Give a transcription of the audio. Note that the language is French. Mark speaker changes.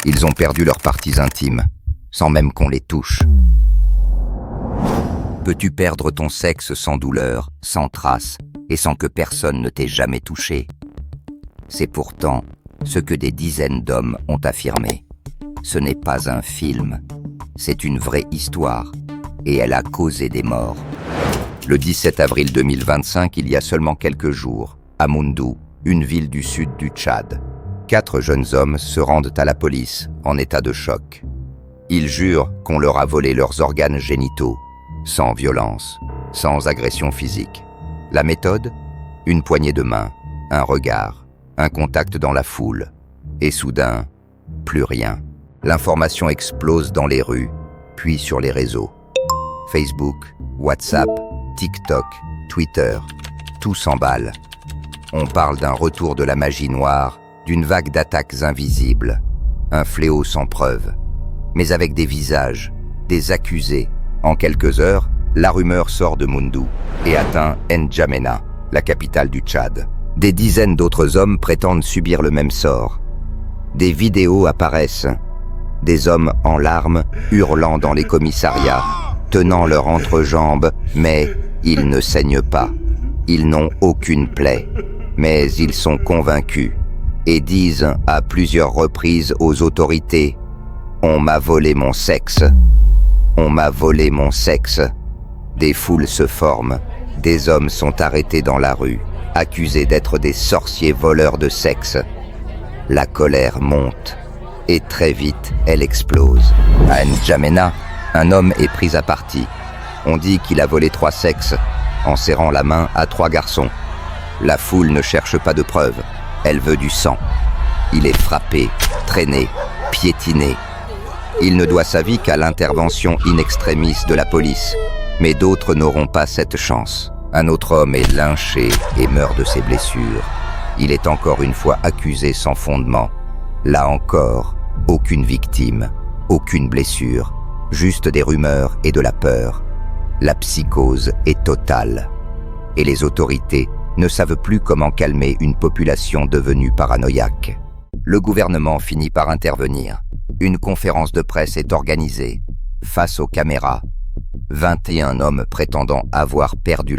Speaker 1: Ils ont perdu leurs parties intimes, sans même qu'on les touche. Peux-tu perdre ton sexe sans douleur, sans trace, et sans que personne ne t'ait jamais touché? C'est pourtant ce que des dizaines d'hommes ont affirmé. Ce n'est pas un film, c'est une vraie histoire, et elle a causé des morts. Le 17 avril 2025, il y a seulement quelques jours, à Moundou, une ville du sud du Tchad, 4 jeunes hommes se rendent à la police en état de choc. Ils jurent qu'on leur a volé leurs organes génitaux, sans violence, sans agression physique. La méthode? Une poignée de main, un regard, un contact dans la foule. Et soudain, plus rien. L'information explose dans les rues, puis sur les réseaux. Facebook, WhatsApp, TikTok, Twitter, tout s'emballe. On parle d'un retour de la magie noire, d'une vague d'attaques invisibles, un fléau sans preuve, mais avec des visages, des accusés. En quelques heures, la rumeur sort de Moundou et atteint N'Djamena, la capitale du Tchad. Des dizaines d'autres hommes prétendent subir le même sort. Des vidéos apparaissent, des hommes en larmes hurlant dans les commissariats, tenant leur entrejambe, mais ils ne saignent pas. Ils n'ont aucune plaie, mais ils sont convaincus et disent à plusieurs reprises aux autorités « On m'a volé mon sexe ». On m'a volé mon sexe. Des foules se forment, des hommes sont arrêtés dans la rue, accusés d'être des sorciers voleurs de sexe. La colère monte, et très vite, elle explose. À N'Djamena, un homme est pris à partie. On dit qu'il a volé 3 sexes, en serrant la main à 3 garçons. La foule ne cherche pas de preuves, elle veut du sang. Il est frappé, traîné, piétiné. Il ne doit sa vie qu'à l'intervention in extremis de la police, mais d'autres n'auront pas cette chance. Un autre homme est lynché et meurt de ses blessures. Il est encore une fois accusé sans fondement. Là encore, aucune victime, aucune blessure, juste des rumeurs et de la peur. La psychose est totale. Et les autorités ne savent plus comment calmer une population devenue paranoïaque. Le gouvernement finit par intervenir. Une conférence de presse est organisée. Face aux caméras, 21 hommes prétendant avoir perdu leur